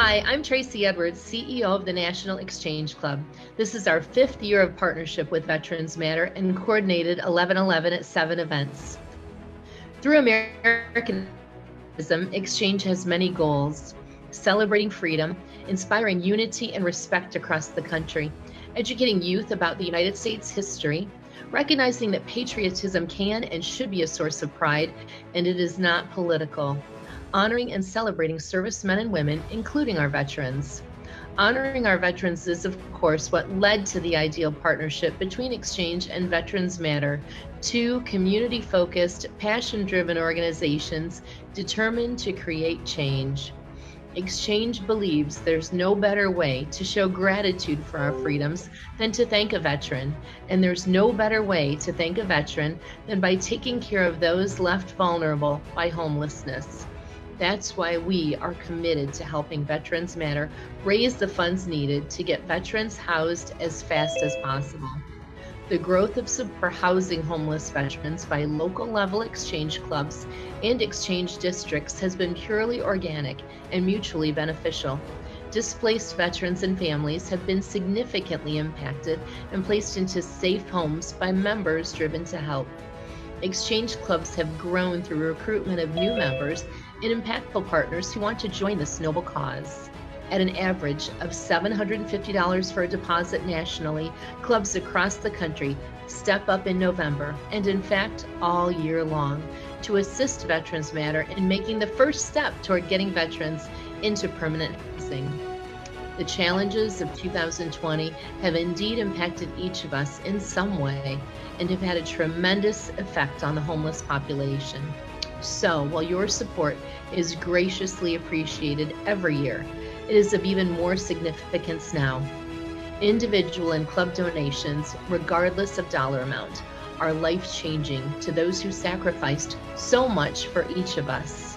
Hi, I'm Tracy Edwards, CEO of the National Exchange Club. This is our 5th year of partnership with Veterans Matter and coordinated 1111 at 7 events. Through Americanism, Exchange has many goals: celebrating freedom, inspiring unity and respect across the country, educating youth about the United States history, recognizing that patriotism can and should be a source of pride, and it is not political, honoring and celebrating servicemen and women, including our veterans. Honoring our veterans is, of course, what led to the ideal partnership between Exchange and Veterans Matter, two community-focused, passion-driven organizations determined to create change. Exchange believes there's no better way to show gratitude for our freedoms than to thank a veteran, and there's no better way to thank a veteran than by taking care of those left vulnerable by homelessness. That's why we are committed to helping Veterans Matter raise the funds needed to get veterans housed as fast as possible. The growth of for housing homeless veterans by local level exchange clubs and exchange districts has been purely organic and mutually beneficial. Displaced veterans and families have been significantly impacted and placed into safe homes by members driven to help. Exchange clubs have grown through recruitment of new members and impactful partners who want to join this noble cause. At an average of $750 for a deposit nationally, clubs across the country step up in November, and in fact, all year long, to assist Veterans Matter in making the first step toward getting veterans into permanent housing. The challenges of 2020 have indeed impacted each of us in some way and have had a tremendous effect on the homeless population. So, while your support is graciously appreciated every year, it is of even more significance now. Individual and club donations, regardless of dollar amount, are life-changing to those who sacrificed so much for each of us.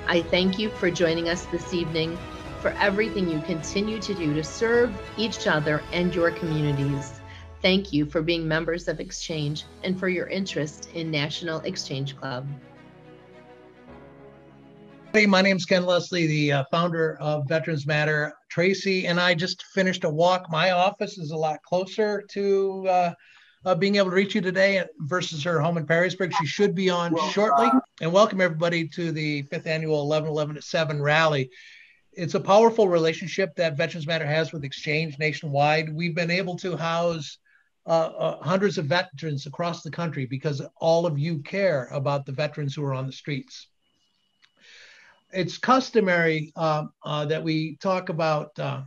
I thank you for joining us this evening, for everything you continue to do to serve each other and your communities. Thank you for being members of Exchange and for your interest in National Exchange Club. Hey, my name is Ken Leslie, the founder of Veterans Matter. Tracy and I just finished a walk. My office is a lot closer to being able to reach you today versus her home in Perrysburg. She should be on shortly. And welcome everybody to the 5th annual 1111 at 7 rally. It's a powerful relationship that Veterans Matter has with Exchange nationwide. We've been able to house hundreds of veterans across the country because all of you care about the veterans who are on the streets. It's customary that we talk about the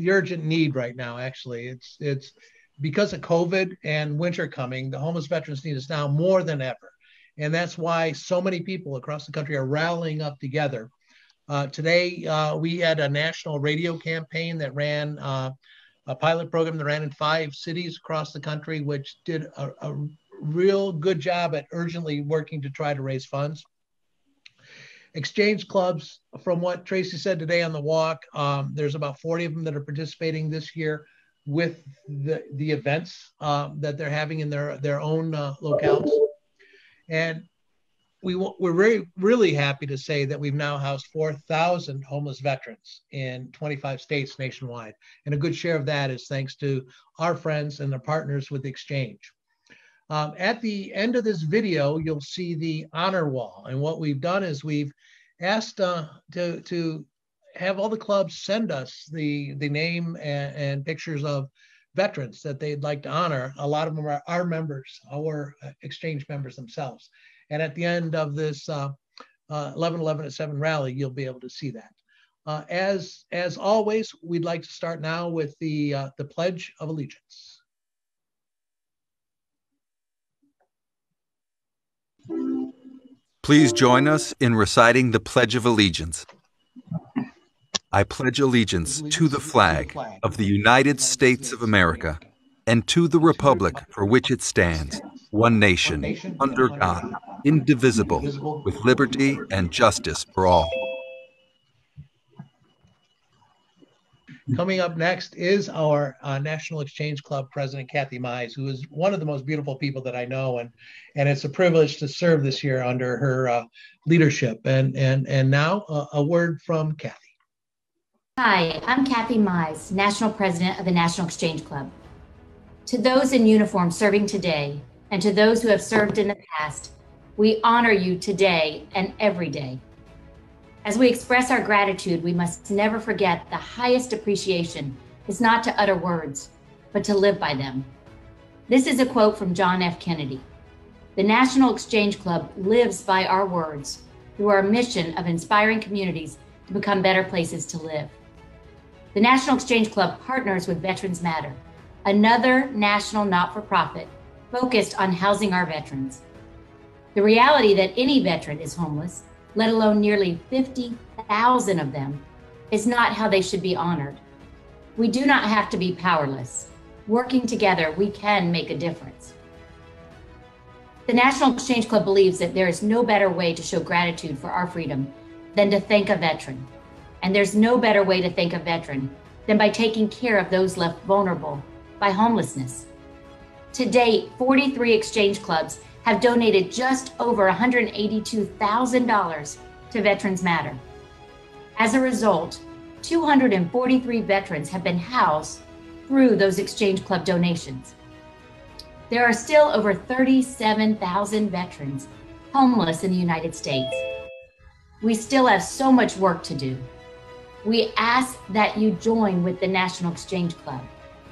urgent need right now. Actually, it's because of COVID and winter coming, the homeless veterans need is now more than ever. And that's why so many people across the country are rallying up together. Today, we had a national radio campaign that ran a pilot program that ran in 5 cities across the country, which did a real good job at urgently working to try to raise funds. Exchange clubs, from what Tracy said today on the walk, there's about 40 of them that are participating this year with the events that they're having in their own locales. And we're really happy to say that we've now housed 4,000 homeless veterans in 25 states nationwide. And a good share of that is thanks to our friends and their partners with Exchange. At the end of this video, you'll see the honor wall. And what we've done is we've asked to have all the clubs send us the name and pictures of veterans that they'd like to honor. A lot of them are our members, our Exchange members themselves. And at the end of this 1111 at 7 rally, you'll be able to see that. As always, we'd like to start now with the Pledge of Allegiance. Please join us in reciting the Pledge of Allegiance. I pledge allegiance to the flag of the United States of America and to the republic for which it stands, one nation, under God, indivisible, with liberty and justice for all. Coming up next is our National Exchange Club President, Kathy Mize, who is one of the most beautiful people that I know. And it's a privilege to serve this year under her leadership. And now a word from Kathy. Hi, I'm Kathy Mize, National President of the National Exchange Club. To those in uniform serving today, and to those who have served in the past, we honor you today and every day. As we express our gratitude, we must never forget the highest appreciation is not to utter words, but to live by them. This is a quote from John F. Kennedy. The National Exchange Club lives by our words through our mission of inspiring communities to become better places to live. The National Exchange Club partners with Veterans Matter, another national not-for-profit focused on housing our veterans. The reality that any veteran is homeless, let alone nearly 50,000 of them, is not how they should be honored. We do not have to be powerless. Working together, we can make a difference. The National Exchange Club believes that there is no better way to show gratitude for our freedom than to thank a veteran. And there's no better way to thank a veteran than by taking care of those left vulnerable by homelessness. To date, 43 exchange clubs have donated just over $182,000 to Veterans Matter. As a result, 243 veterans have been housed through those exchange club donations. There are still over 37,000 veterans homeless in the United States. We still have so much work to do. We ask that you join with the National Exchange Club,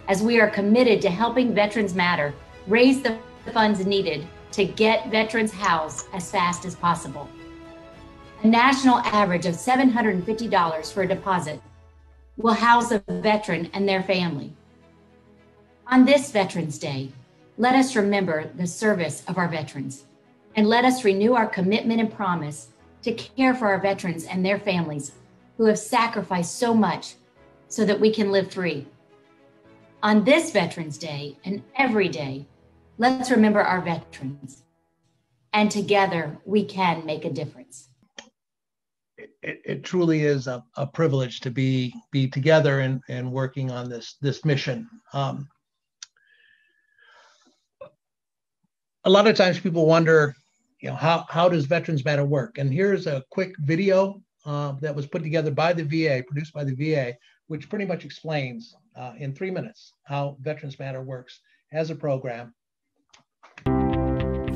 as we are committed to helping Veterans Matter raise the funds needed to get veterans housed as fast as possible. A national average of $750 for a deposit will house a veteran and their family. On this Veterans Day, let us remember the service of our veterans, and let us renew our commitment and promise to care for our veterans and their families who have sacrificed so much so that we can live free. On this Veterans Day and every day, let's remember our veterans, and together we can make a difference. It truly is a privilege to be together and working on this mission. A lot of times people wonder, how does Veterans Matter work? And here's a quick video that was put together by the VA, produced by the VA, which pretty much explains in 3 minutes how Veterans Matter works as a program.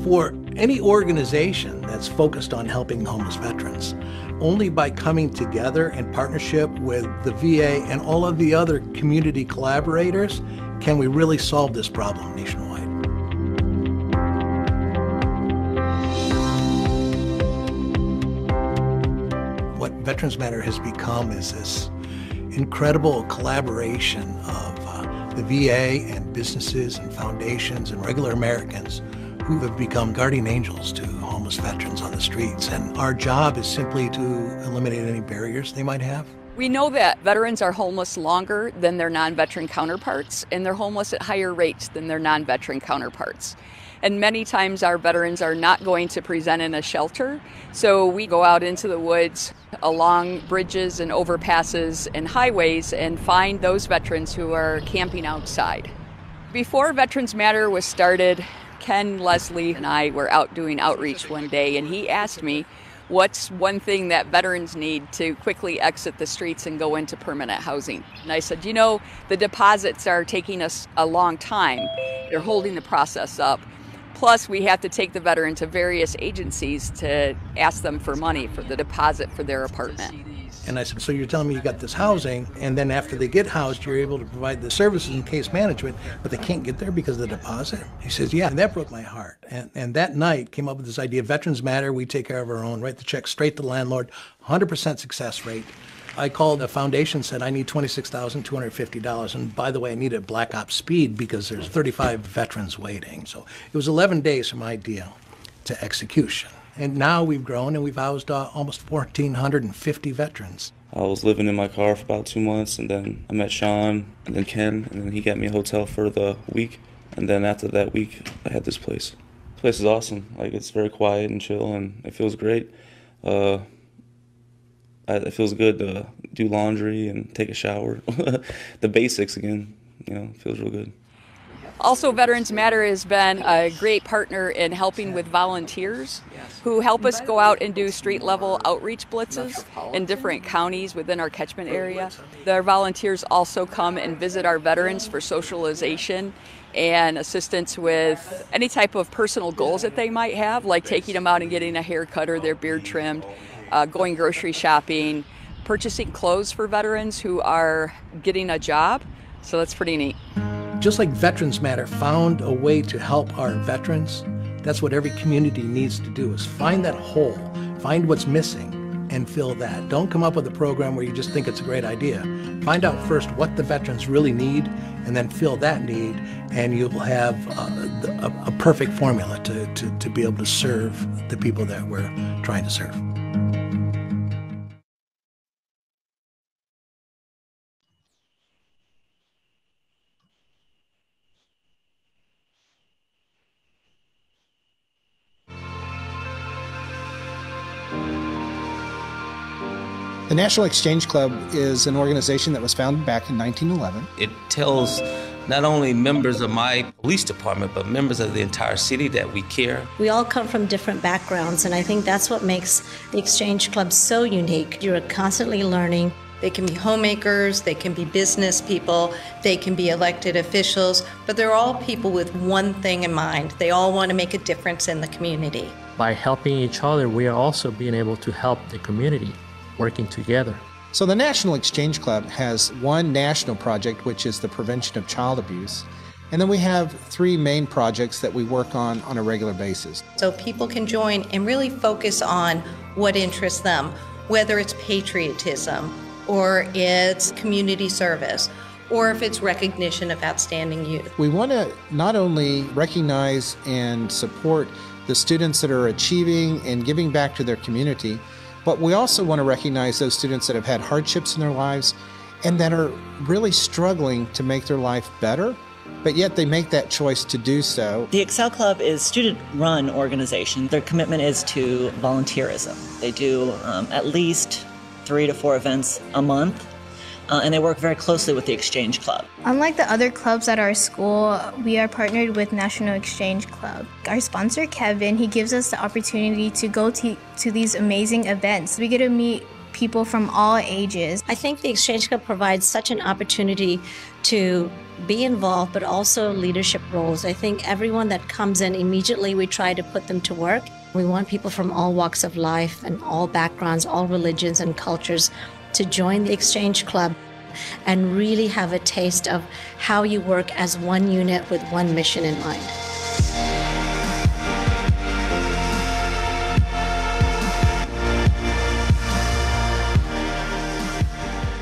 For any organization that's focused on helping homeless veterans, only by coming together in partnership with the VA and all of the other community collaborators can we really solve this problem nationwide. What Veterans Matter has become is this incredible collaboration of the VA and businesses and foundations and regular Americans who have become guardian angels to homeless veterans on the streets. And our job is simply to eliminate any barriers they might have. We know that veterans are homeless longer than their non-veteran counterparts, and they're homeless at higher rates than their non-veteran counterparts. And many times our veterans are not going to present in a shelter, so we go out into the woods, along bridges and overpasses and highways, and find those veterans who are camping outside. Before Veterans Matter was started, Ken Leslie and I were out doing outreach one day, and he asked me, what's one thing that veterans need to quickly exit the streets and go into permanent housing? And I said, the deposits are taking us a long time. They're holding the process up. Plus, we have to take the veteran to various agencies to ask them for money for the deposit for their apartment. And I said, so you're telling me you got this housing, and then after they get housed, you're able to provide the services and case management, but they can't get there because of the deposit? He says, yeah, and that broke my heart. And that night came up with this idea, Veterans Matter, we take care of our own, write the check straight to the landlord, 100% success rate. I called the foundation, said I need $26,250, and by the way, I need it at Black Ops speed because there's 35 veterans waiting. So it was 11 days from idea to execution. And now we've grown and we've housed almost 1,450 veterans. I was living in my car for about 2 months, and then I met Sean, and then Ken, and then he got me a hotel for the week. And then after that week, I had this place. This place is awesome. It's very quiet and chill, and it feels great. It feels good to do laundry and take a shower. The basics again, feels real good. Also, Veterans Matter has been a great partner in helping with volunteers who help us go out and do street-level outreach blitzes in different counties within our catchment area. Their volunteers also come and visit our veterans for socialization and assistance with any type of personal goals that they might have, like taking them out and getting a haircut or their beard trimmed, going grocery shopping, purchasing clothes for veterans who are getting a job. So that's pretty neat. Just like Veterans Matter found a way to help our veterans, that's what every community needs to do, is find that hole, find what's missing, and fill that. Don't come up with a program where you just think it's a great idea. Find out first what the veterans really need, and then fill that need, and you'll have a perfect formula to be able to serve the people that we're trying to serve. The National Exchange Club is an organization that was founded back in 1911. It tells not only members of my police department, but members of the entire city that we care. We all come from different backgrounds, and I think that's what makes the Exchange Club so unique. You're constantly learning. They can be homemakers, they can be business people, they can be elected officials, but they're all people with one thing in mind. They all want to make a difference in the community. By helping each other, we are also being able to help the community, working together. So the National Exchange Club has one national project, which is the prevention of child abuse. And then we have three main projects that we work on a regular basis. So people can join and really focus on what interests them, whether it's patriotism, or it's community service, or if it's recognition of outstanding youth. We want to not only recognize and support the students that are achieving and giving back to their community, but we also want to recognize those students that have had hardships in their lives and that are really struggling to make their life better, but yet they make that choice to do so. The Excel Club is a student-run organization. Their commitment is to volunteerism. They do at least 3 to 4 events a month, and they work very closely with the Exchange Club. Unlike the other clubs at our school, we are partnered with National Exchange Club. Our sponsor, Kevin, he gives us the opportunity to go to these amazing events. We get to meet people from all ages. I think the Exchange Club provides such an opportunity to be involved, but also leadership roles. I think everyone that comes in, immediately we try to put them to work. We want people from all walks of life and all backgrounds, all religions and cultures to join the Exchange Club and really have a taste of how you work as one unit with one mission in mind.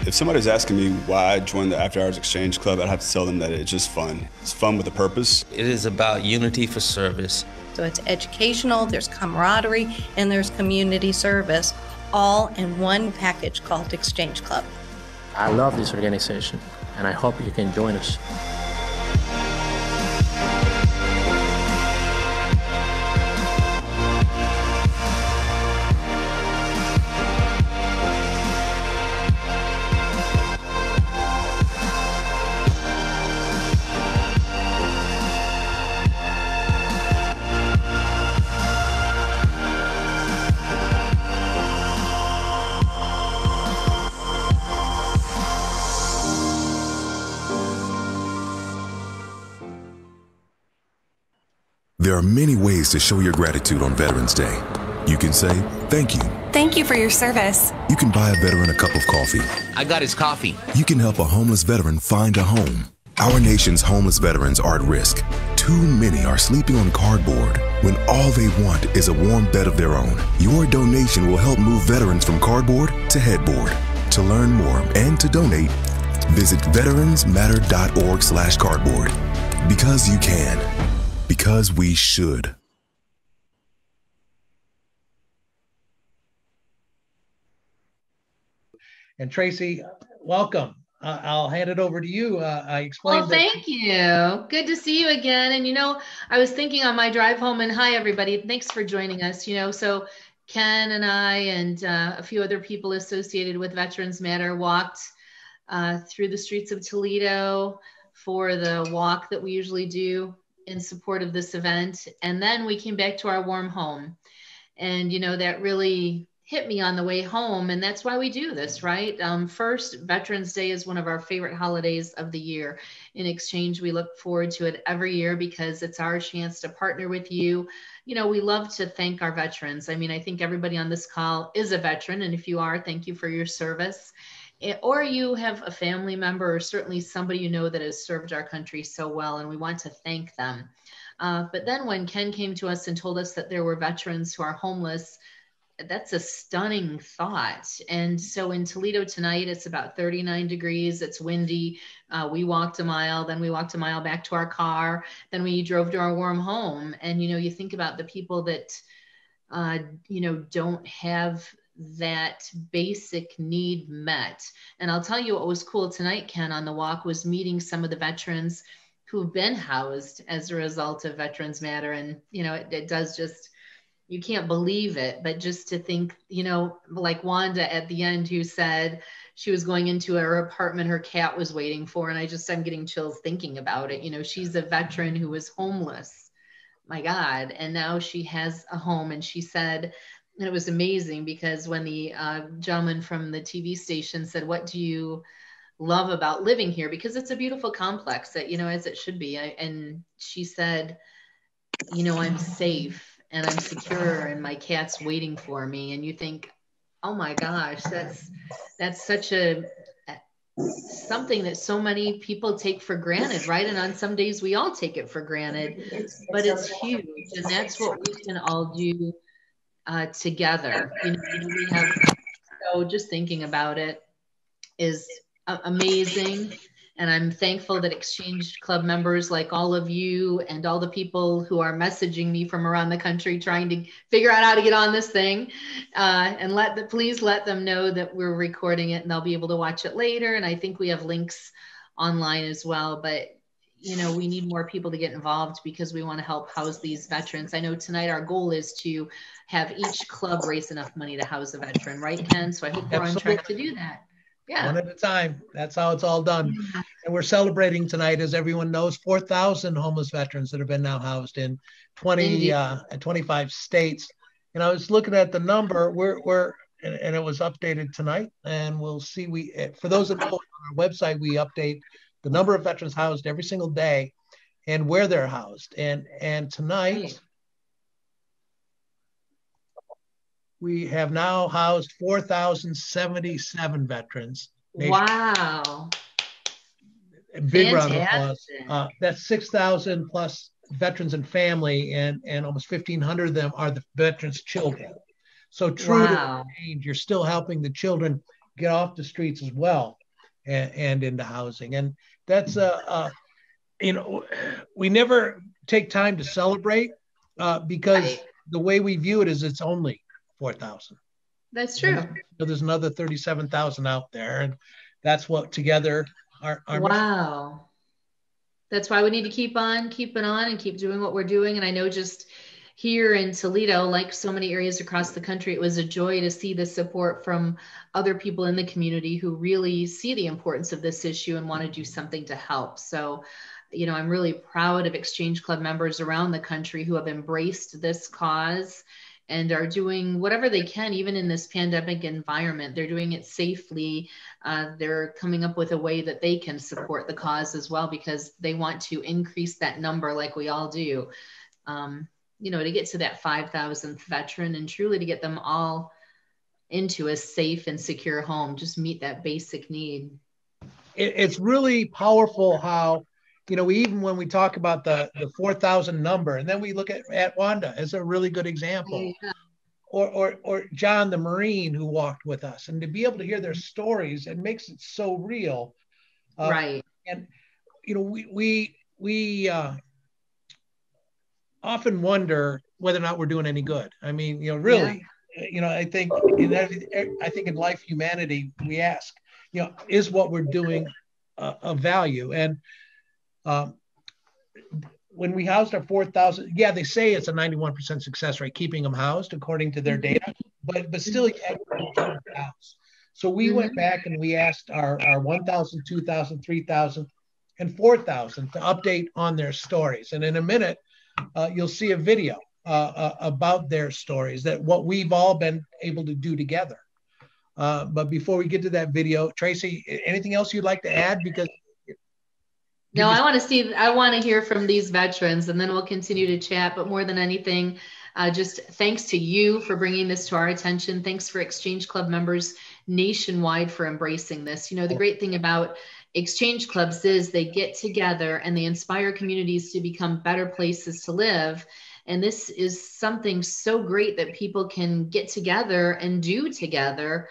If somebody's asking me why I joined the After Hours Exchange Club, I'd have to tell them that it's just fun. It's fun with a purpose. It is about unity for service. So it's educational, there's camaraderie, and there's community service, all in one package called Exchange Club. I love this organization, and I hope you can join us. There are many ways to show your gratitude on Veterans Day. You can say, thank you. Thank you for your service. You can buy a veteran a cup of coffee. I got his coffee. You can help a homeless veteran find a home. Our nation's homeless veterans are at risk. Too many are sleeping on cardboard when all they want is a warm bed of their own. Your donation will help move veterans from cardboard to headboard. To learn more and to donate, visit veteransmatter.org/cardboard. Because you can. Because we should. And Tracy, welcome. I'll hand it over to you. I explained. Well, thank you. Good to see you again. And, I was thinking on my drive home, and hi, everybody. Thanks for joining us. So Ken and I and a few other people associated with Veterans Matter walked through the streets of Toledo for the walk that we usually do in support of this event. And then we came back to our warm home. And, that really hit me on the way home. And that's why we do this, right? First, Veterans Day is one of our favorite holidays of the year. In Exchange, we look forward to it every year because it's our chance to partner with you. We love to thank our veterans. I mean, I think everybody on this call is a veteran. And if you are, thank you for your service. Or you have a family member or certainly somebody that has served our country so well, and we want to thank them. But then when Ken came to us and told us that there were veterans who are homeless, that's a stunning thought. And so in Toledo tonight, it's about 39 degrees. It's windy. We walked a mile, then we walked a mile back to our car. Then we drove to our warm home. And, you think about the people that, don't have that basic need met. And I'll tell you what was cool tonight, Ken, on the walk was meeting some of the veterans who've been housed as a result of Veterans Matter. And, it does just, you can't believe it, but just to think, like Wanda at the end who said she was going into her apartment, her cat was waiting for, and I'm getting chills thinking about it. She's a veteran who was homeless, my God. And now she has a home. And she said, and it was amazing because when the gentleman from the TV station said, what do you love about living here? Because it's a beautiful complex that, as it should be. And she said, I'm safe and I'm secure and my cat's waiting for me. And you think, oh my gosh, that's such something that so many people take for granted, right? And on some days we all take it for granted, but it's huge. And that's what we can all do together. We have, so just thinking about it is amazing. And I'm thankful that Exchange Club members like all of you and all the people who are messaging me from around the country trying to figure out how to get on this thing, and please let them know that we're recording it and they'll be able to watch it later. And I think we have links online as well, but we need more people to get involved because we want to help house these veterans. I know tonight our goal is to have each club raise enough money to house a veteran, right, Ken? So I hope we're on track to do that. Yeah. One at a time. That's how it's all done. And we're celebrating tonight, as everyone knows, 4,000 homeless veterans that have been now housed in 25 states. And I was looking at the number. And it was updated tonight. And we'll see. For those that know, on our website, we update the number of veterans housed every single day and where they're housed. And tonight, we have now housed 4,077 veterans. Wow. A big round of applause. That's 6,000 plus veterans and family, and almost 1,500 of them are the veterans' children. So true to the age, you're still helping the children get off the streets as well and into housing. And that's, we never take time to celebrate because the way we view it is it's only 4,000. That's true. There's another 37,000 out there, and that's what together our wow. That's why we need to keep on keeping on and keep doing what we're doing. And I know just here in Toledo, like so many areas across the country, it was a joy to see the support from other people in the community who really see the importance of this issue and want to do something to help. So, I'm really proud of Exchange Club members around the country who have embraced this cause and are doing whatever they can, even in this pandemic environment. They're doing it safely. They're coming up with a way that they can support the cause as well, because they want to increase that number like we all do, to get to that 5,000th veteran and truly to get them all into a safe and secure home, just meet that basic need. It's really powerful how, even when we talk about the 4,000 number, and then we look at Wanda as a really good example, yeah. or John, the Marine who walked with us, and to be able to hear their stories, it makes it so real. Right. And, we often wonder whether or not we're doing any good. I mean, really, yeah. I think in life, humanity, we ask, is what we're doing of value? And when we housed our 4,000, they say it's a 91% success rate, keeping them housed according to their data, but still, so we went back and we asked our 1,000, 2,000, 3,000, and 4,000 to update on their stories. And in a minute, you'll see a video about their stories, that what we've all been able to do together. But before we get to that video, Tracy, anything else you'd like to add? Because no, I want to hear from these veterans, and then we'll continue to chat. But more than anything, just thanks to you for bringing this to our attention. Thanks for Exchange Club members nationwide for embracing this. You know, the great thing about Exchange Clubs is they get together and they inspire communities to become better places to live. And this is something so great that people can get together and do together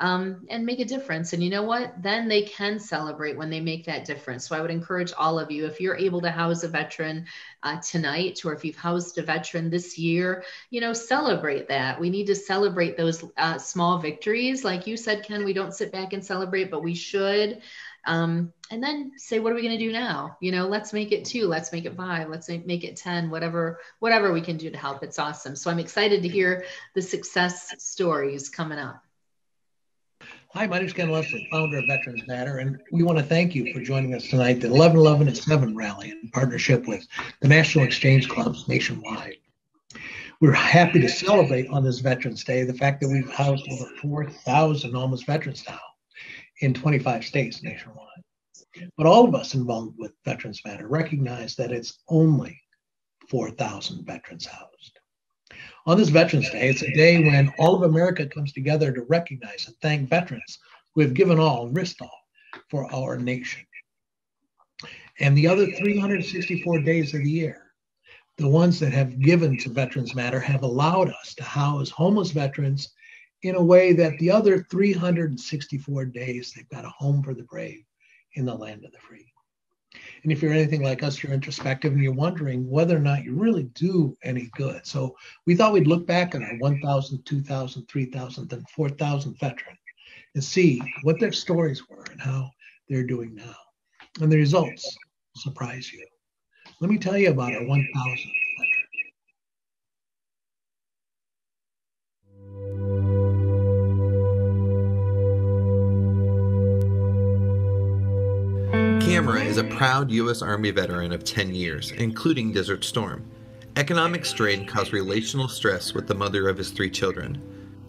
and make a difference. And you know what? Then they can celebrate when they make that difference. So I would encourage all of you, if you're able to house a veteran tonight, or if you've housed a veteran this year, you know, celebrate that. We need to celebrate those small victories. Like you said, Ken, we don't sit back and celebrate, but we should. And then say, what are we going to do now? You know, let's make it 2, let's make it 5, let's make it 10, whatever we can do to help. It's awesome. So I'm excited to hear the success stories coming up. Hi, my name is Ken Leslie, founder of Veterans Matter, and we want to thank you for joining us tonight at the 1111 at 7 rally in partnership with the National Exchange Clubs nationwide. We're happy to celebrate on this Veterans Day the fact that we've housed over 4,000 almost veterans now in 25 states nationwide. But all of us involved with Veterans Matter recognize that it's only 4,000 veterans housed. On this Veterans Day, it's a day when all of America comes together to recognize and thank veterans who have given all and risked all for our nation. And the other 364 days of the year, the ones that have given to Veterans Matter have allowed us to house homeless veterans in a way that the other 364 days, they've got a home for the brave in the land of the free. And if you're anything like us, you're introspective and you're wondering whether or not you really do any good. So we thought we'd look back at our 1,000, 2,000, 3,000, and 4,000 veterans and see what their stories were and how they're doing now. And the results will surprise you. Let me tell you about our 1,000 veterans. Camera is a proud U.S. Army veteran of 10 years, including Desert Storm. Economic strain caused relational stress with the mother of his 3 children.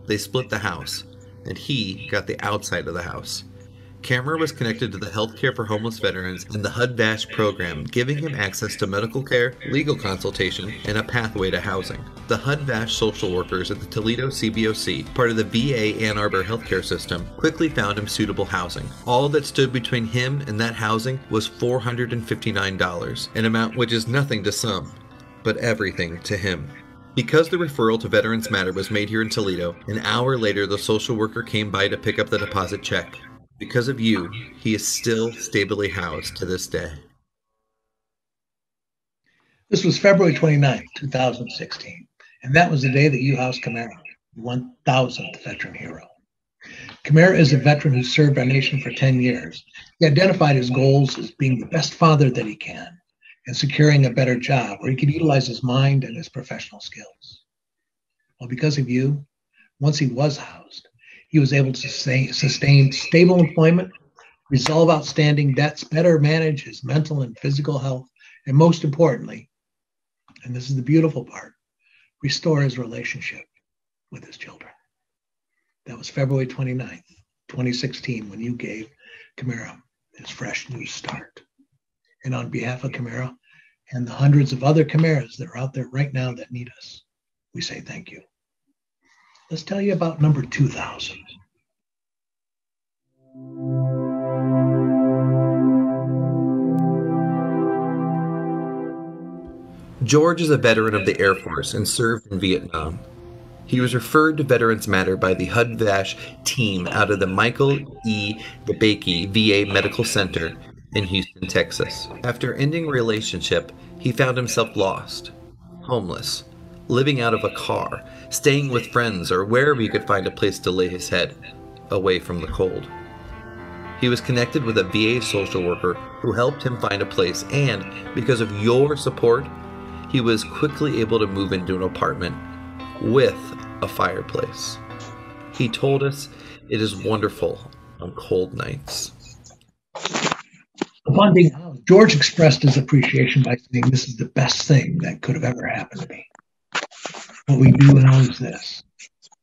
They split the house, and he got the outside of the house. Camera was connected to the Healthcare for Homeless Veterans and the HUD-VASH program, giving him access to medical care, legal consultation, and a pathway to housing. The HUD-VASH social workers at the Toledo CBOC, part of the VA Ann Arbor healthcare system, quickly found him suitable housing. All that stood between him and that housing was $459, an amount which is nothing to some, but everything to him. Because the referral to Veterans Matter was made here in Toledo, an hour later the social worker came by to pick up the deposit check. Because of you, he is still stably housed to this day. This was February 29th, 2016, and that was the day that you housed Camara, the 1,000th veteran hero. Camara is a veteran who served our nation for 10 years. He identified his goals as being the best father that he can and securing a better job where he could utilize his mind and his professional skills. Well, because of you, once he was housed, he was able to sustain stable employment, resolve outstanding debts, better manage his mental and physical health, and most importantly, and this is the beautiful part, restore his relationship with his children. That was February 29th, 2016, when you gave Camara his fresh new start. And on behalf of Camara and the hundreds of other Camaras that are out there right now that need us, we say thank you. Let's tell you about number 2,000. George is a veteran of the Air Force and served in Vietnam. He was referred to Veterans Matter by the HUD-VASH team out of the Michael E. DeBakey VA Medical Center in Houston, Texas. After ending a relationship, he found himself lost, homeless, living out of a car, staying with friends, or wherever he could find a place to lay his head, away from the cold. He was connected with a VA social worker who helped him find a place, and because of your support, he was quickly able to move into an apartment with a fireplace. He told us it is wonderful on cold nights. Upon being housed, George expressed his appreciation by saying, "This is the best thing that could have ever happened to me. What we do now is this."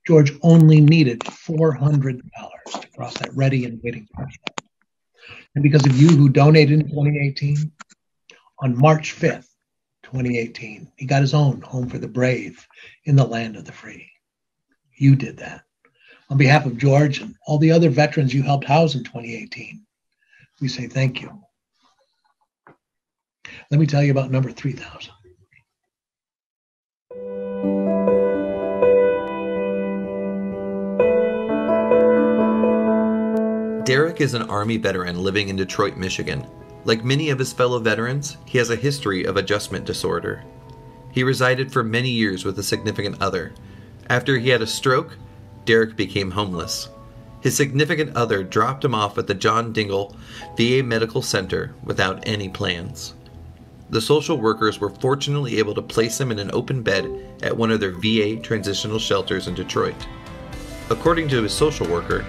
George only needed $400 to cross that ready and waiting threshold. And because of you who donated in 2018, on March 5th, 2018, he got his own home for the brave in the land of the free. You did that. On behalf of George and all the other veterans you helped house in 2018, we say thank you. Let me tell you about number 3,000. Derek is an Army veteran living in Detroit, Michigan. Like many of his fellow veterans, he has a history of adjustment disorder. He resided for many years with a significant other. After he had a stroke, Derek became homeless. His significant other dropped him off at the John Dingell VA Medical Center without any plans. The social workers were fortunately able to place him in an open bed at one of their VA transitional shelters in Detroit. According to his social worker,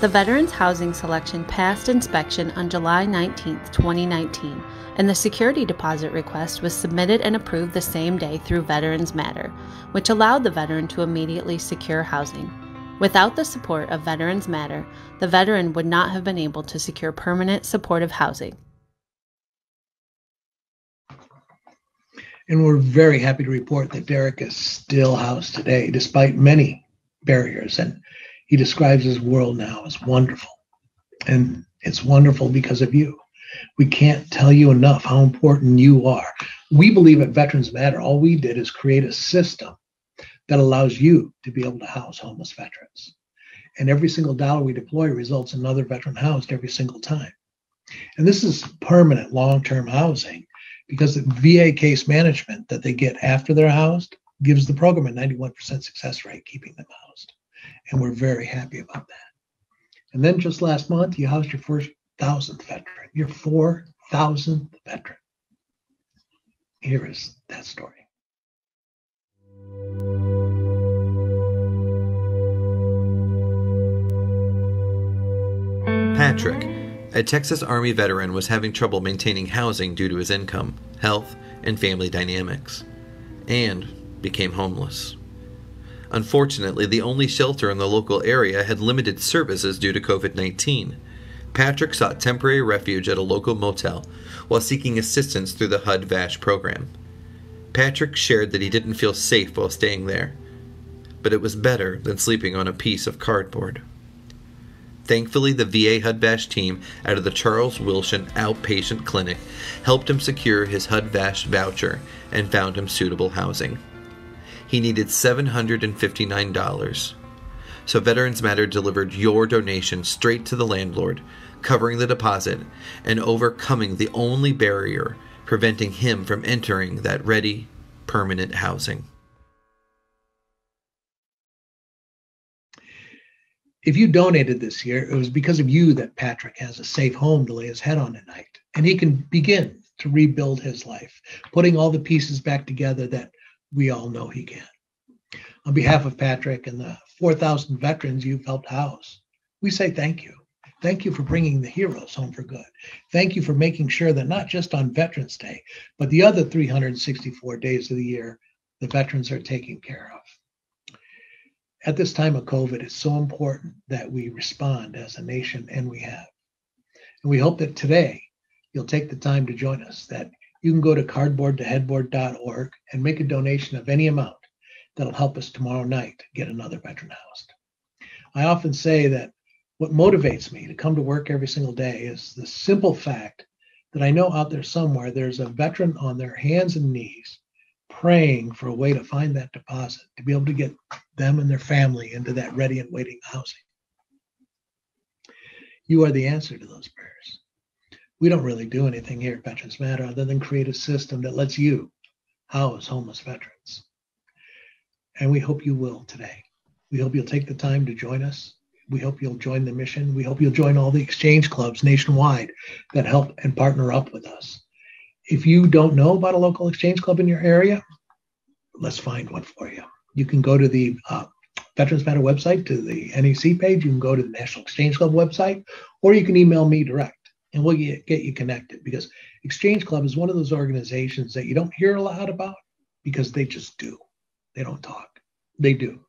the Veterans Housing Selection passed inspection on July 19, 2019, and the security deposit request was submitted and approved the same day through Veterans Matter, which allowed the veteran to immediately secure housing. Without the support of Veterans Matter, the veteran would not have been able to secure permanent supportive housing. And we're very happy to report that Derek is still housed today, despite many barriers. And he describes his world now as wonderful. And it's wonderful because of you. We can't tell you enough how important you are. We believe at Veterans Matter, all we did is create a system that allows you to be able to house homeless veterans. And every single dollar we deploy results in another veteran housed every single time. And this is permanent long-term housing because the VA case management that they get after they're housed gives the program a 91% success rate, keeping them housed. And we're very happy about that. And then just last month, you housed your 4,000th veteran, your 4,000th veteran. Here is that story. Patrick, a Texas Army veteran, was having trouble maintaining housing due to his income, health, and family dynamics, and became homeless. Unfortunately, the only shelter in the local area had limited services due to COVID-19. Patrick sought temporary refuge at a local motel while seeking assistance through the HUD-VASH program. Patrick shared that he didn't feel safe while staying there, but it was better than sleeping on a piece of cardboard. Thankfully, the VA HUD-VASH team out of the Charles Wilson Outpatient Clinic helped him secure his HUD-VASH voucher and found him suitable housing. He needed $759, so Veterans Matter delivered your donation straight to the landlord, covering the deposit and overcoming the only barrier preventing him from entering that ready, permanent housing. If you donated this year, it was because of you that Patrick has a safe home to lay his head on at night, and he can begin to rebuild his life, putting all the pieces back together that we all know he can. On behalf of Patrick and the 4,000 veterans you've helped house, we say thank you. Thank you for bringing the heroes home for good. Thank you for making sure that not just on Veterans Day, but the other 364 days of the year, the veterans are taken care of. At this time of COVID, it's so important that we respond as a nation, and we have. And we hope that today you'll take the time to join us, that you can go to cardboardtoheadboard.org and make a donation of any amount that'll help us tomorrow night get another veteran housed. I often say that what motivates me to come to work every single day is the simple fact that I know out there somewhere there's a veteran on their hands and knees praying for a way to find that deposit, to be able to get them and their family into that ready and waiting housing. You are the answer to those prayers. We don't really do anything here at Veterans Matter other than create a system that lets you house homeless veterans. And we hope you will today. We hope you'll take the time to join us. We hope you'll join the mission. We hope you'll join all the exchange clubs nationwide that help and partner up with us. If you don't know about a local exchange club in your area, let's find one for you. You can go to the Veterans Matter website, to the NEC page. You can go to the National Exchange Club website, or you can email me direct and we'll get you connected, because Exchange Club is one of those organizations that you don't hear a lot about because they just do. They don't talk. They do.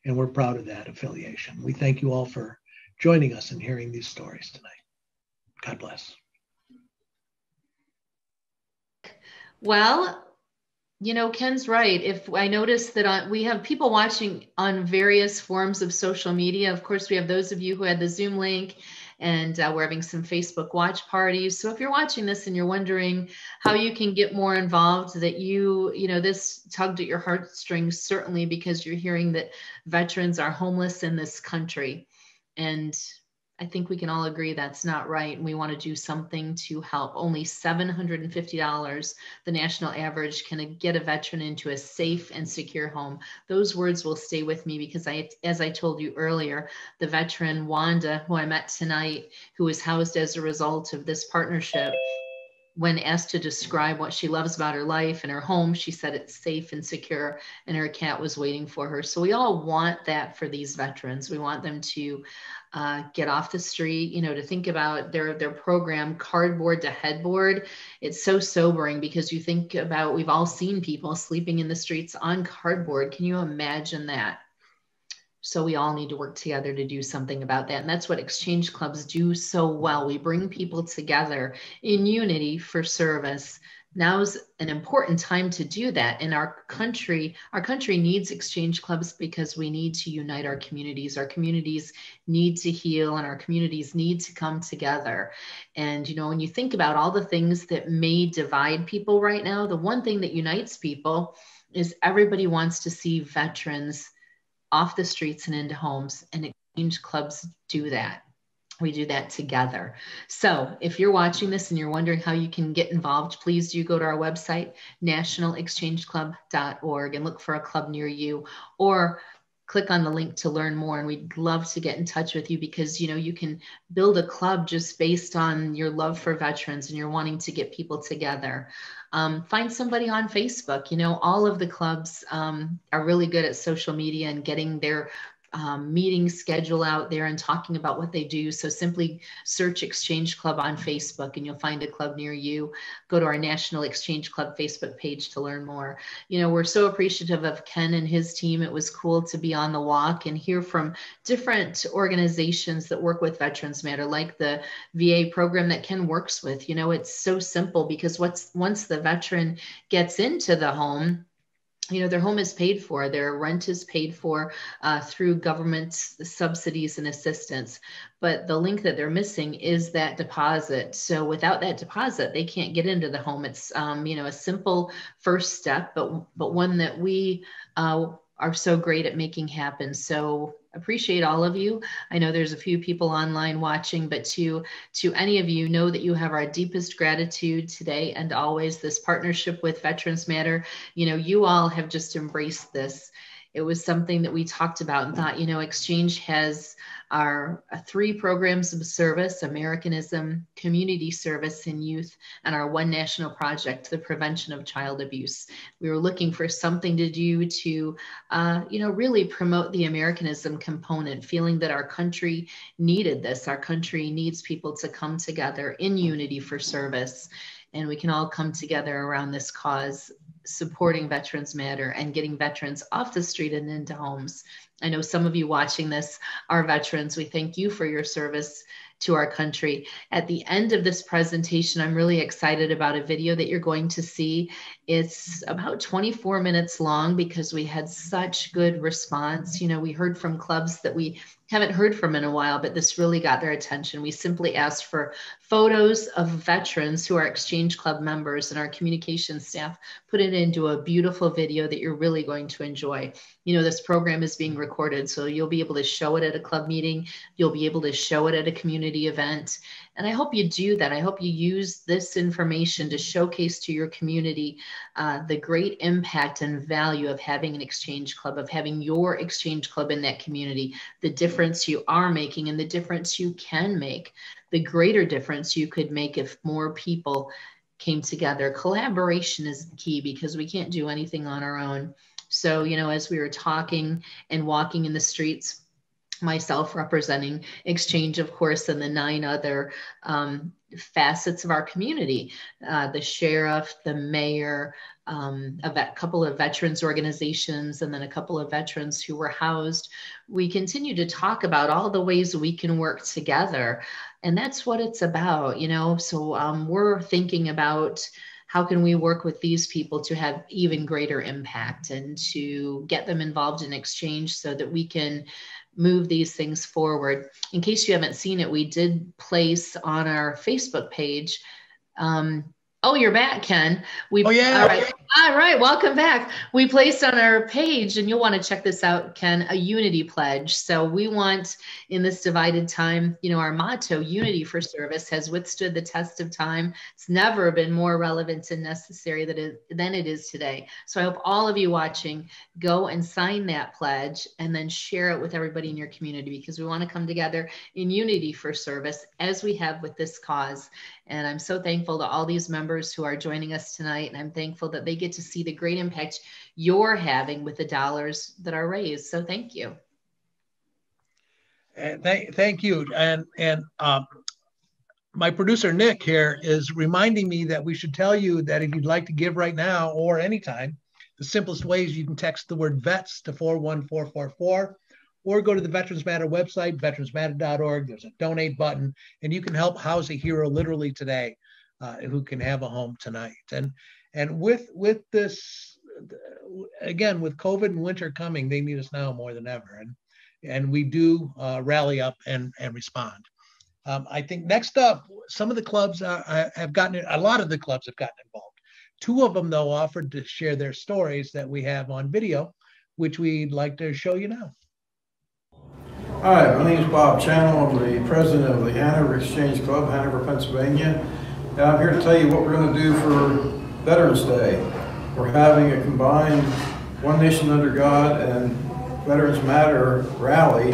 And we're proud of that affiliation. We thank you all for joining us and hearing these stories tonight. God bless. Well, Ken's right. If I notice that we have people watching on various forms of social media. Of course, we have those of you who had the Zoom link, and we're having some Facebook watch parties. So if you're watching this and you're wondering how you can get more involved, that this tugged at your heartstrings, certainly because you're hearing that veterans are homeless in this country. And I think we can all agree that's not right, and we want to do something to help. Only $750, the national average, can get a veteran into a safe and secure home. Those words will stay with me because as I told you earlier, the veteran Wanda, who I met tonight, who was housed as a result of this partnership, when asked to describe what she loves about her life and her home, she said it's safe and secure, and her cat was waiting for her. So we all want that for these veterans. We want them to get off the street, to think about their program, Cardboard to Headboard. It's so sobering because you think about, we've all seen people sleeping in the streets on cardboard. Can you imagine that? So we all need to work together to do something about that. And that's what exchange clubs do so well. We bring people together in unity for service. Now's an important time to do that. And our country needs exchange clubs because we need to unite our communities. Our communities need to heal, and our communities need to come together. And, when you think about all the things that may divide people right now, the one thing that unites people is everybody wants to see veterans off the streets and into homes, and exchange clubs do that. We do that together. So if you're watching this and you're wondering how you can get involved, please do go to our website, nationalexchangeclub.org, and look for a club near you, or click on the link to learn more. And we'd love to get in touch with you because, you can build a club just based on your love for veterans and you're wanting to get people together. Find somebody on Facebook. All of the clubs are really good at social media and getting their meeting schedule out there and talking about what they do. So simply search Exchange Club on Facebook and you'll find a club near you. Go to our National Exchange Club Facebook page to learn more. We're so appreciative of Ken and his team. It was cool to be on the walk and hear from different organizations that work with Veterans Matter, like the VA program that Ken works with. It's so simple because once the veteran gets into the home, their home is paid for, their rent is paid for through government subsidies and assistance. But the link that they're missing is that deposit. So without that deposit, they can't get into the home. It's, a simple first step, but one that we are so great at making happen. So appreciate all of you. I know there's a few people online watching, but to any of you, know that you have our deepest gratitude today and always. This partnership with Veterans Matter, you all have just embraced this. It was something that we talked about and thought, Exchange has our 3 programs of service: Americanism, community service, and youth, and our one national project, the prevention of child abuse. We were looking for something to do to, really promote the Americanism component, feeling that our country needed this. Our country needs people to come together in unity for service, and we can all come together around this cause, supporting Veterans Matter and getting veterans off the street and into homes. I know some of you watching this are veterans. We thank you for your service to our country. At the end of this presentation, I'm really excited about a video that you're going to see. It's about 24 minutes long because we had such good response. We heard from clubs that we haven't heard from in a while, but this really got their attention. We simply asked for photos of veterans who are Exchange Club members, and our communications staff put it into a beautiful video that you're really going to enjoy. This program is being recorded, so you'll be able to show it at a club meeting. You'll be able to show it at a community event. And I hope you do that. I hope you use this information to showcase to your community the great impact and value of having an exchange club, of having your exchange club in that community, the difference you are making and the difference you can make, the greater difference you could make if more people came together. Collaboration is key because we can't do anything on our own. So, as we were talking and walking in the streets, myself representing Exchange, of course, and the 9 other facets of our community, the sheriff, the mayor, a couple of veterans organizations, and then a couple of veterans who were housed. We continue to talk about all the ways we can work together. And that's what it's about, you know? So we're thinking about how can we work with these people to have even greater impact and to get them involved in exchange so that we can move these things forward. In case you haven't seen it, we did place on our Facebook page. Oh, you're back, Ken. Oh, yeah. All right. Welcome back. We placed on our page, and you'll want to check this out, Ken, a unity pledge. So we want, in this divided time, you know, our motto, unity for service, has withstood the test of time. It's never been more relevant and necessary than it is today. So I hope all of you watching go and sign that pledge and then share it with everybody in your community, because we want to come together in unity for service as we have with this cause. And I'm so thankful to all these members who are joining us tonight. And I'm thankful that they get to see the great impact you're having with the dollars that are raised. So thank you. Thank you. And my producer, Nick, here is reminding me that we should tell you that if you'd like to give right now or anytime, the simplest way is you can text the word VETS to 41444. Or go to the Veterans Matter website, veteransmatter.org. There's a donate button, and you can help house a hero literally today who can have a home tonight. And with this, again, with COVID and winter coming, they need us now more than ever. And we do rally up and respond. I think next up, some of the clubs have gotten, a lot of the clubs have gotten involved. Two of them, though, offered to share their stories that we have on video, which we'd like to show you now. Hi, my name is Bob Channel. I'm the president of the Hanover Exchange Club, Hanover, Pennsylvania. And I'm here to tell you what we're going to do for Veterans Day. We're having a combined One Nation Under God and Veterans Matter rally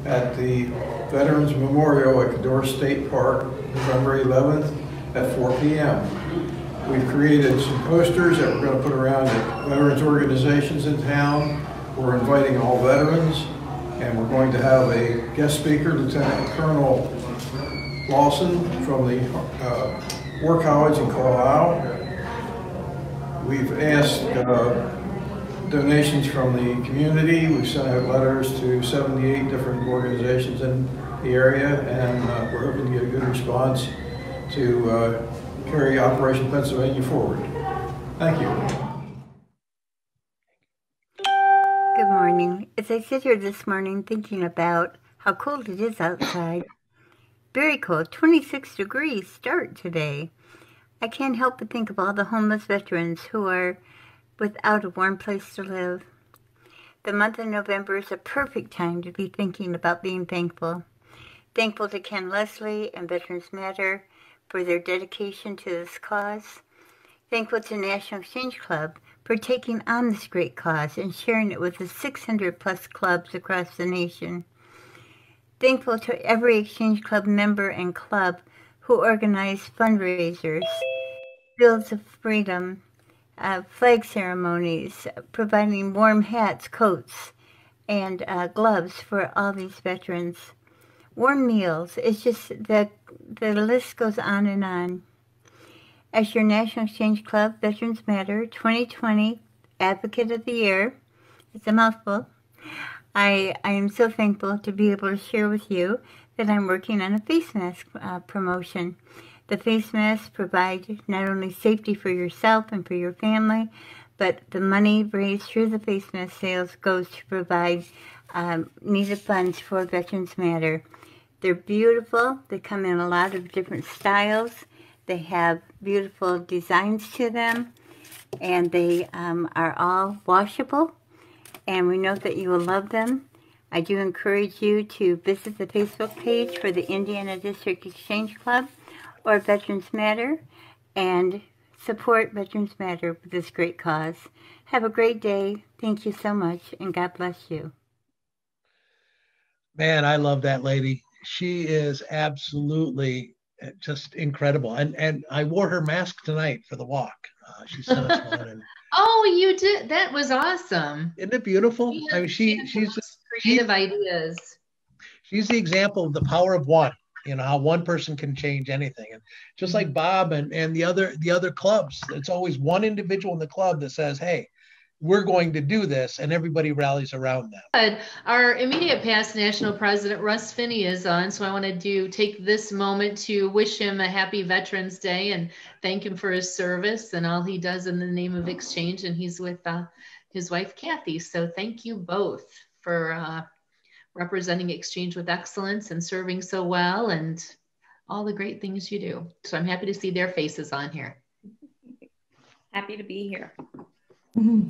at the Veterans Memorial at Cador State Park, November 11th at 4 p.m. We've created some posters that we're going to put around at veterans organizations in town. We're inviting all veterans. And we're going to have a guest speaker, Lieutenant Colonel Lawson from the War College in Carlisle. We've asked donations from the community. We've sent out letters to 78 different organizations in the area, and we're hoping to get a good response to carry Operation Pennsylvania forward. Thank you. Good morning. As I sit here this morning thinking about how cold it is outside, very cold, 26 degrees start today, I can't help but think of all the homeless veterans who are without a warm place to live. The month of November is a perfect time to be thinking about being thankful. Thankful to Ken Leslie and Veterans Matter for their dedication to this cause. Thankful to National Exchange Club for taking on this great cause and sharing it with the 600+ clubs across the nation. Thankful to every Exchange Club member and club who organize fundraisers, Fields of Freedom, flag ceremonies, providing warm hats, coats, and gloves for all these veterans. Warm meals, it's just the list goes on and on. As your National Exchange Club Veterans Matter 2020 Advocate of the Year, it's a mouthful, I am so thankful to be able to share with you that I'm working on a face mask promotion. The face masks provide not only safety for yourself and for your family, but the money raised through the face mask sales goes to provide needed funds for Veterans Matter. They're beautiful. They come in a lot of different styles. They have beautiful designs to them, and they are all washable, and we know that you will love them. I do encourage you to visit the Facebook page for the Indiana District Exchange Club or Veterans Matter and support Veterans Matter with this great cause. Have a great day. Thank you so much, and God bless you. Man, I love that lady. She is absolutely just incredible. And I wore her mask tonight for the walk. She sent us one. And, oh, you did? That was awesome. Isn't it beautiful? I mean, she's creative ideas. She's the example of the power of one. You know, how one person can change anything. And just like Bob and the other clubs, it's always one individual in the club that says, hey, we're going to do this, and everybody rallies around them. Good. Our immediate past national president, Russ Finney, is on, so I wanted to take this moment to wish him a happy Veterans Day and thank him for his service and all he does in the name of Exchange, and he's with his wife, Kathy. So thank you both for representing Exchange with excellence and serving so well and all the great things you do. So I'm happy to see their faces on here. Happy to be here. Mm-hmm.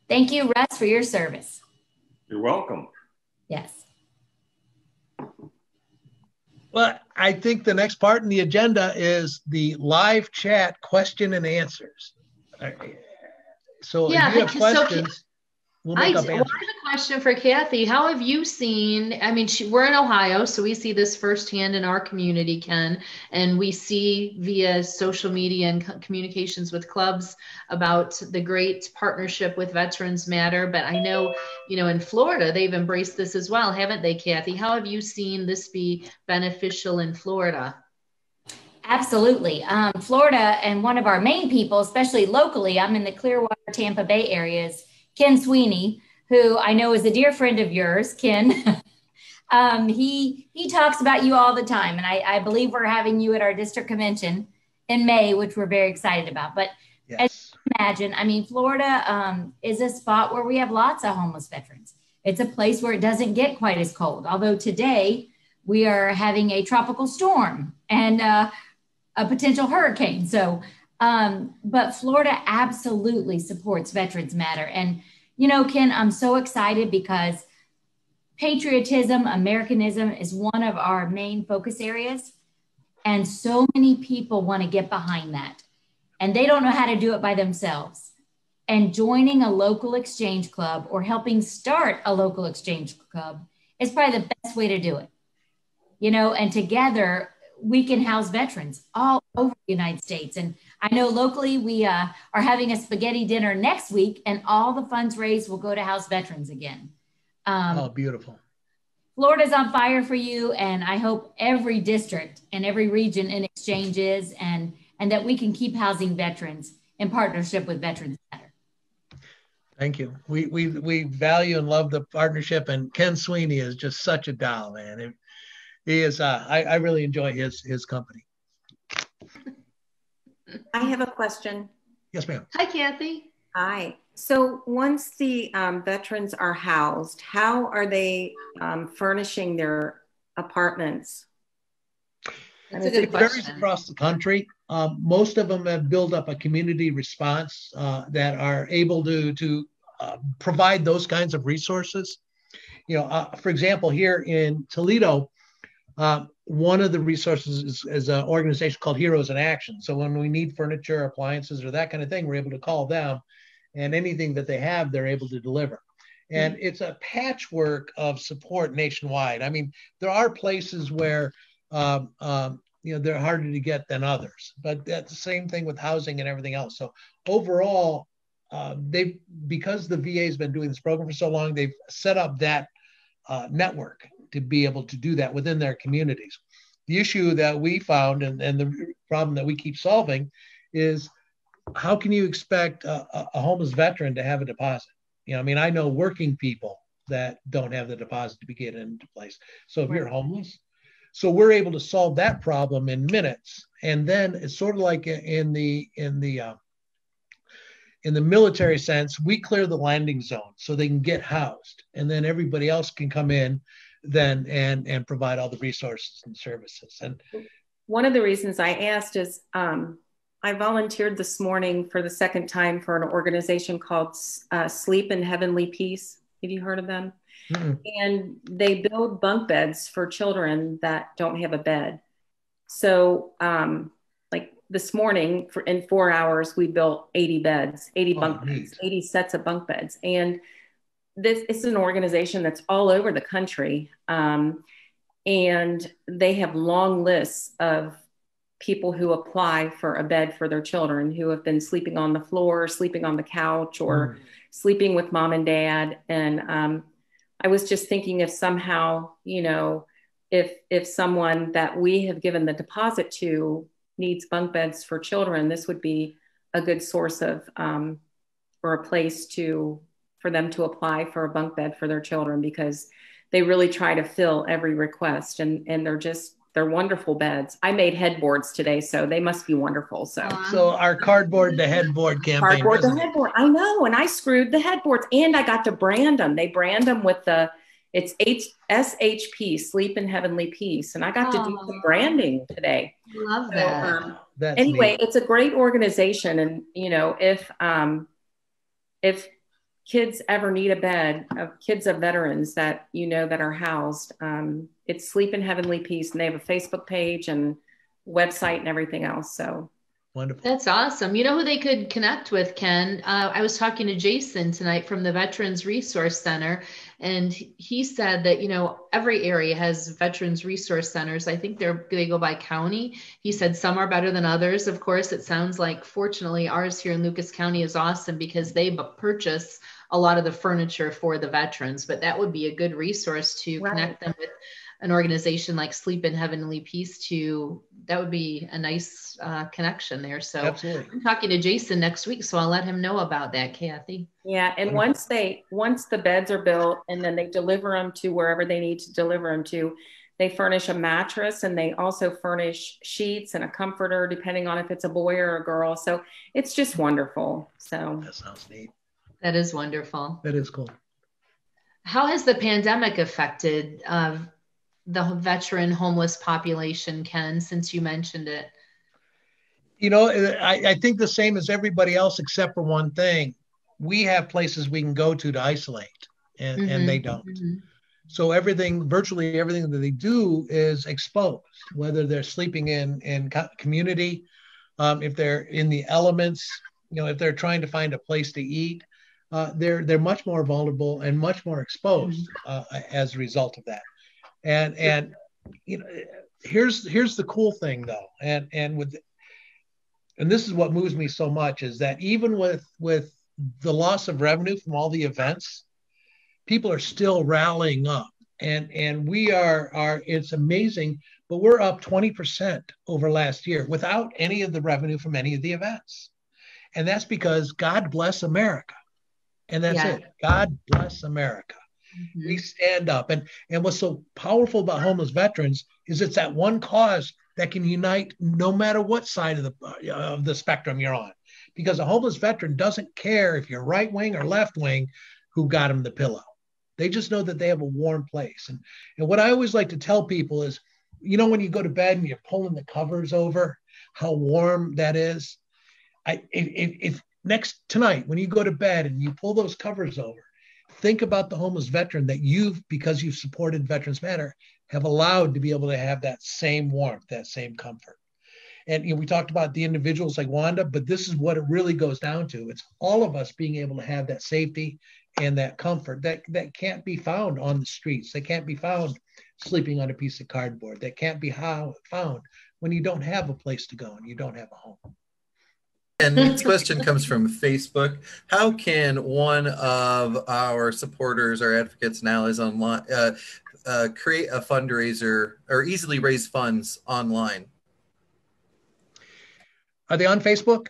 Thank you, Russ, for your service. You're welcome. Yes. Well, I think the next part in the agenda is the live chat question and answers. So yeah, if you have questions, we'll make up answers. I have a question for Kathy. How have you seen, I mean, we're in Ohio, so we see this firsthand in our community, Ken, and we see via social media and communications with clubs about the great partnership with Veterans Matter. But I know, you know, in Florida, they've embraced this as well, haven't they, Kathy? How have you seen this be beneficial in Florida? Absolutely. Florida, and one of our main people, especially locally, I'm in the Clearwater, Tampa Bay areas, Ken Sweeney, who I know is a dear friend of yours, Ken. He talks about you all the time. And I believe we're having you at our district convention in May, which we're very excited about. But yes, as you can imagine, I mean, Florida is a spot where we have lots of homeless veterans. It's a place where it doesn't get quite as cold. Although today we are having a tropical storm and a potential hurricane. So, but Florida absolutely supports Veterans Matter. And, you know, Ken, I'm so excited because patriotism, Americanism is one of our main focus areas. And so many people want to get behind that. And they don't know how to do it by themselves. And joining a local exchange club or helping start a local exchange club is probably the best way to do it. You know, and together we can house veterans all over the United States. And I know locally we are having a spaghetti dinner next week, and all the funds raised will go to house veterans again. Oh, beautiful. Florida's on fire for you, and I hope every district and every region in Exchange is, and that we can keep housing veterans in partnership with Veterans Matter. Thank you. We value and love the partnership, and Ken Sweeney is just such a doll, man. He is. I really enjoy his company. I have a question. Yes, ma'am. Hi, Kathy. Hi. So once the veterans are housed, how are they furnishing their apartments? That's a good question. It varies across the country. Most of them have built up a community response that are able to provide those kinds of resources. You know, for example, here in Toledo, one of the resources is an organization called Heroes in Action. So when we need furniture, appliances, or that kind of thing, we're able to call them, and anything that they have, they're able to deliver. And it's a patchwork of support nationwide. I mean, there are places where you know, they're harder to get than others, but that's the same thing with housing and everything else. So overall, because the VA has been doing this program for so long, they've set up that network to be able to do that within their communities. The issue that we found and the problem that we keep solving is, how can you expect a homeless veteran to have a deposit? You know, I mean, I know working people that don't have the deposit to get into place. So if you're homeless, so we're able to solve that problem in minutes. And then it's sort of like in the military sense, we clear the landing zone so they can get housed, and then everybody else can come in then and provide all the resources and services. And one of the reasons I asked is I volunteered this morning for the second time for an organization called Sleep in Heavenly Peace. Have you heard of them? Mm-hmm. And they build bunk beds for children that don't have a bed. So like this morning, in 4 hours, we built 80 beds, 80 bunk beds, 80 sets of bunk beds. And this is an organization that's all over the country. And they have long lists of people who apply for a bed for their children who have been sleeping on the floor, sleeping on the couch, or sleeping with mom and dad. And I was just thinking if somehow, you know, if someone that we have given the deposit to needs bunk beds for children, this would be a good source of or a place for them to apply for a bunk bed for their children, because they really try to fill every request, and they're wonderful beds. I made headboards today, so they must be wonderful. So our cardboard to headboard campaign. Cardboard to headboard. I know, and I screwed the headboards, and I got to brand them. They brand them with it's SHP, Sleep in Heavenly Peace, and I got to do some branding today. Love that. Anyway, neat. it's a great organization, and if kids ever need a bed, kids of veterans that that are housed, it's Sleep in Heavenly Peace, and they have a Facebook page and website and everything else. So wonderful. That's awesome. You know who they could connect with, Ken? I was talking to Jason tonight from the Veterans Resource Center, and he said that, every area has Veterans Resource Centers. I think they go by county. He said some are better than others. Of course, it sounds like, fortunately, ours here in Lucas County is awesome because they purchase a lot of the furniture for the veterans, but that would be a good resource to connect them with an organization like Sleep in Heavenly Peace. That would be a nice connection there. So absolutely. I'm talking to Jason next week, so I'll let him know about that, Kathy. Yeah, and once the beds are built and then they deliver them to wherever they need to deliver them to, they furnish a mattress, and they also furnish sheets and a comforter, depending on if it's a boy or a girl. So it's just wonderful. So that sounds neat. That is wonderful. That is cool. How has the pandemic affected the veteran homeless population, Ken, since you mentioned it? I think the same as everybody else, except for one thing. We have places we can go to isolate, and they don't. Mm-hmm. So virtually everything that they do is exposed, whether they're sleeping in community, if they're in the elements, if they're trying to find a place to eat, they're much more vulnerable and much more exposed as a result of that. And here's the cool thing though, and this is what moves me so much, is that even with the loss of revenue from all the events, people are still rallying up, and we are it's amazing, but we're up 20% over last year without any of the revenue from any of the events. And that's because God bless America. And that's it. God bless America. Mm-hmm. We stand up. And what's so powerful about homeless veterans is it's that one cause that can unite no matter what side of the spectrum you're on. Because a homeless veteran doesn't care if you're right wing or left wing who got him the pillow. They just know that they have a warm place. And what I always like to tell people is, when you go to bed and you're pulling the covers over, how warm that is. If tonight, when you go to bed and you pull those covers over, think about the homeless veteran that because you've supported Veterans Matter, have allowed to be able to have that same warmth, that same comfort. And we talked about the individuals like Wanda, but this is what it really goes down to. It's all of us being able to have that safety and that comfort that can't be found on the streets. They can't be found sleeping on a piece of cardboard. That can't be found when you don't have a place to go and you don't have a home. And this question comes from Facebook. How can one of our supporters or advocates now is online create a fundraiser or easily raise funds online? Are they on Facebook?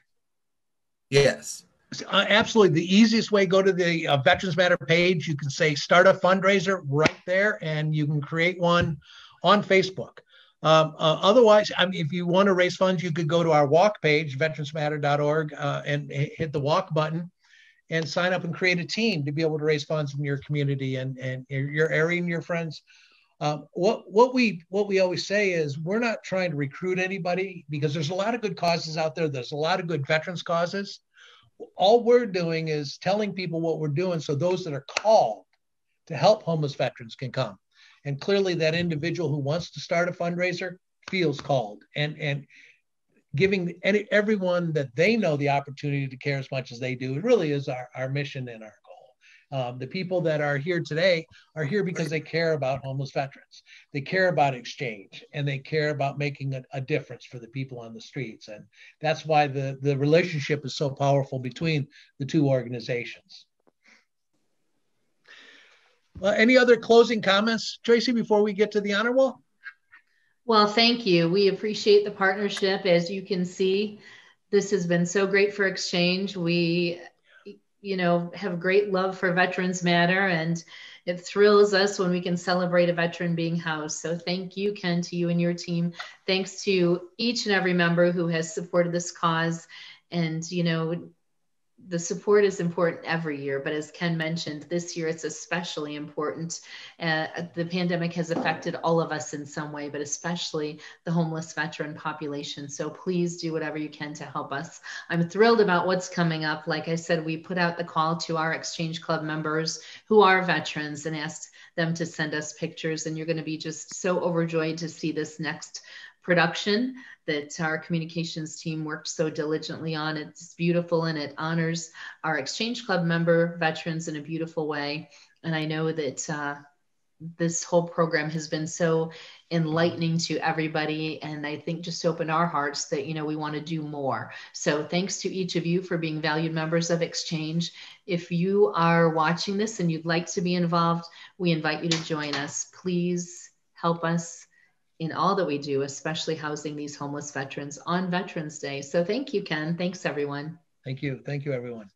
Yes. Absolutely. The easiest way, go to the Veterans Matter page. You can say start a fundraiser right there, and you can create one on Facebook. Otherwise, if you want to raise funds, you could go to our walk page, veteransmatter.org, and hit the walk button and sign up and create a team to be able to raise funds in your community and your area and your friends. What we always say is we're not trying to recruit anybody, because there's a lot of good causes out there. There's a lot of good veterans causes. All we're doing is telling people what we're doing, so those that are called to help homeless veterans can come. And clearly that individual who wants to start a fundraiser feels called, and giving everyone that they know the opportunity to care as much as they do. It really is our mission and our goal. The people that are here today are here because they care about homeless veterans. They care about exchange, and they care about making a difference for the people on the streets. And that's why the relationship is so powerful between the two organizations. Any other closing comments, Tracy, before we get to the honor wall? Well, thank you. We appreciate the partnership. As you can see, this has been so great for Exchange. We, have great love for Veterans Matter, and it thrills us when we can celebrate a veteran being housed. So thank you, Ken, to you and your team. Thanks to each and every member who has supported this cause. And, the support is important every year, but as Ken mentioned, this year it's especially important. The pandemic has affected all of us in some way, but especially the homeless veteran population. So please do whatever you can to help us. I'm thrilled about what's coming up. Like I said, we put out the call to our Exchange Club members who are veterans and asked them to send us pictures, and you're going to be just so overjoyed to see this next production that our communications team worked so diligently on. It's beautiful, and it honors our Exchange Club member veterans in a beautiful way. And I know that this whole program has been so enlightening to everybody, and I think just opened our hearts that, we want to do more. So thanks to each of you for being valued members of Exchange. If you are watching this and you'd like to be involved, we invite you to join us. Please help us in all that we do, especially housing these homeless veterans on Veterans Day. So thank you, Ken. Thanks, everyone. Thank you. Thank you, everyone.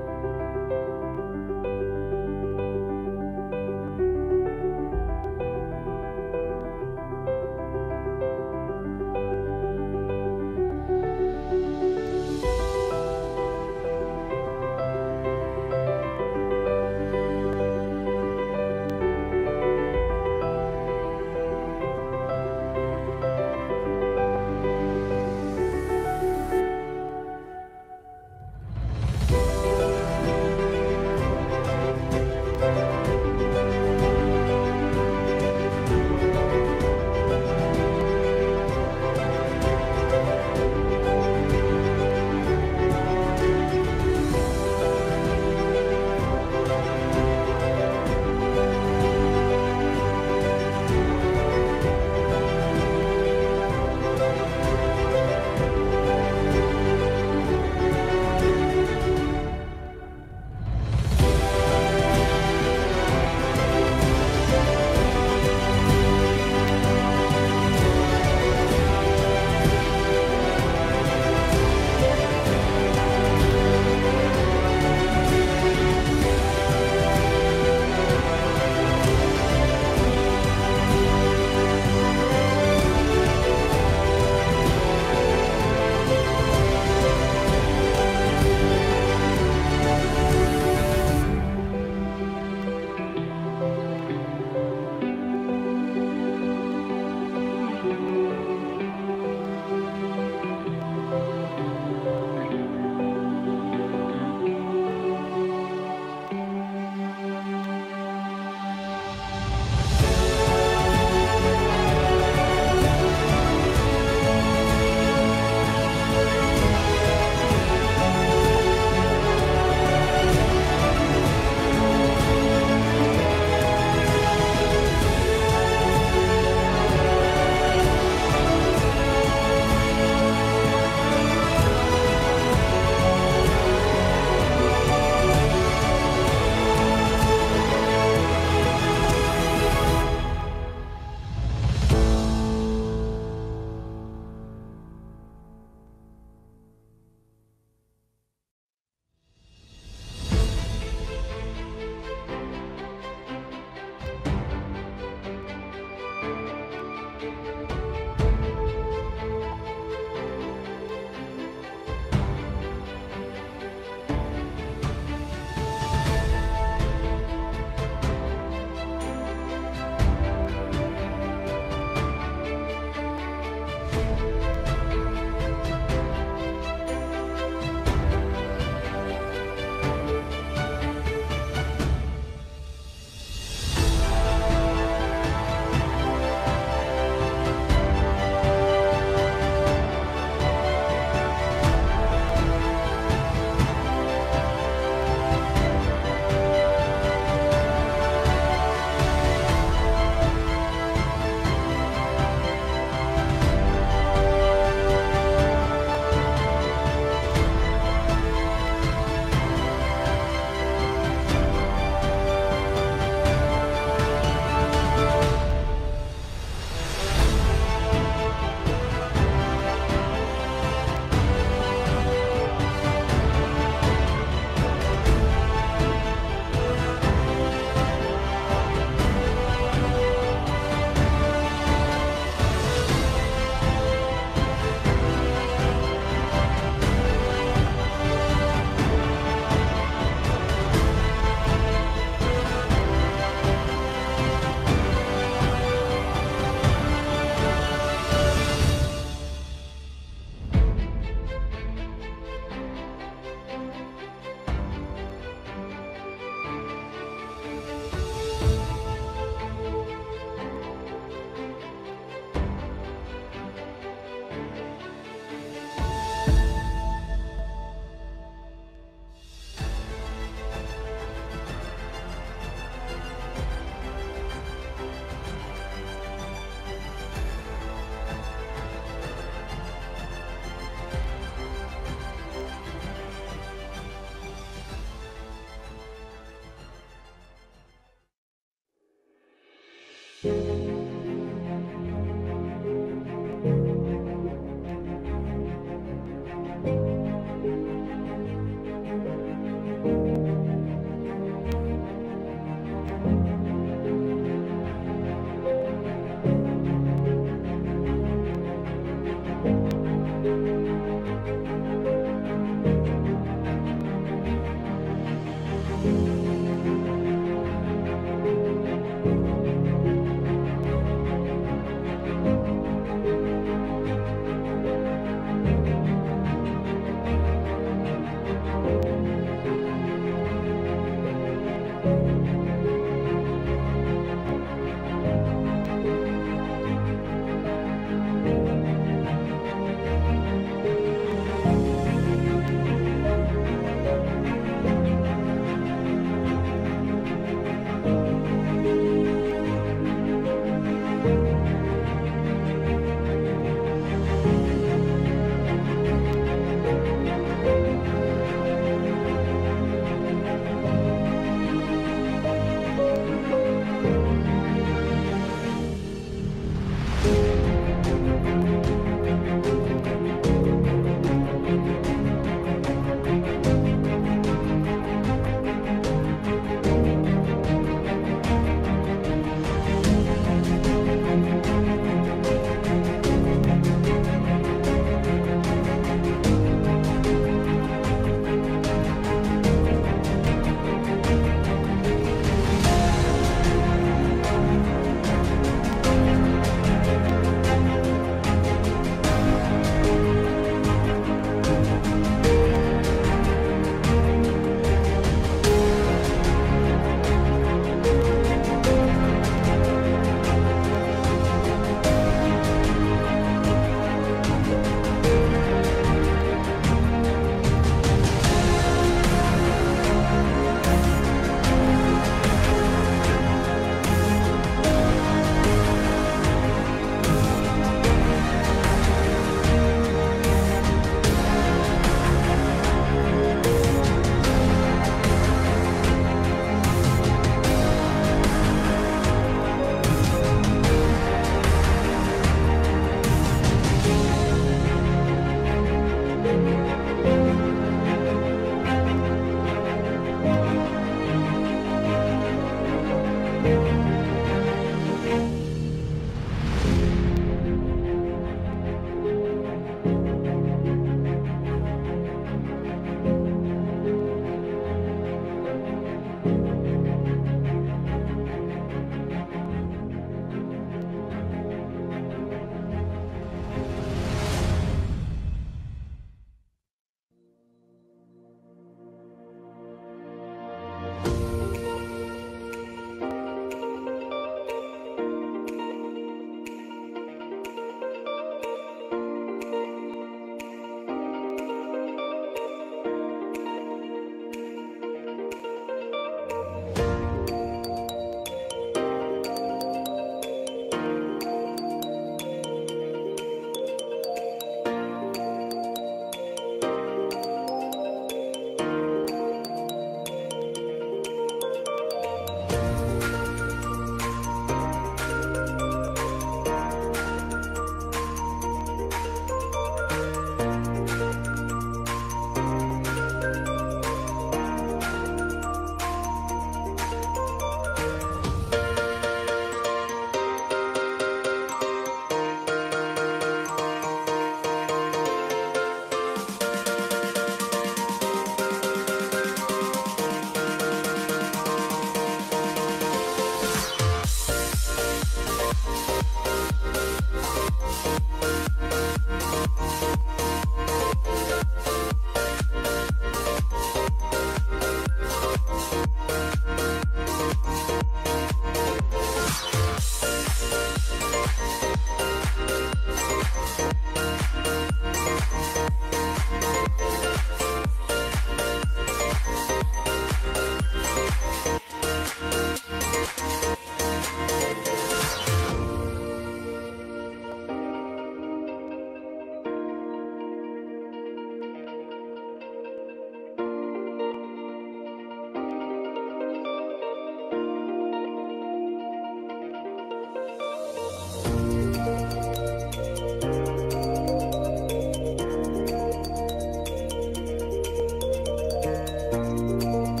Bye.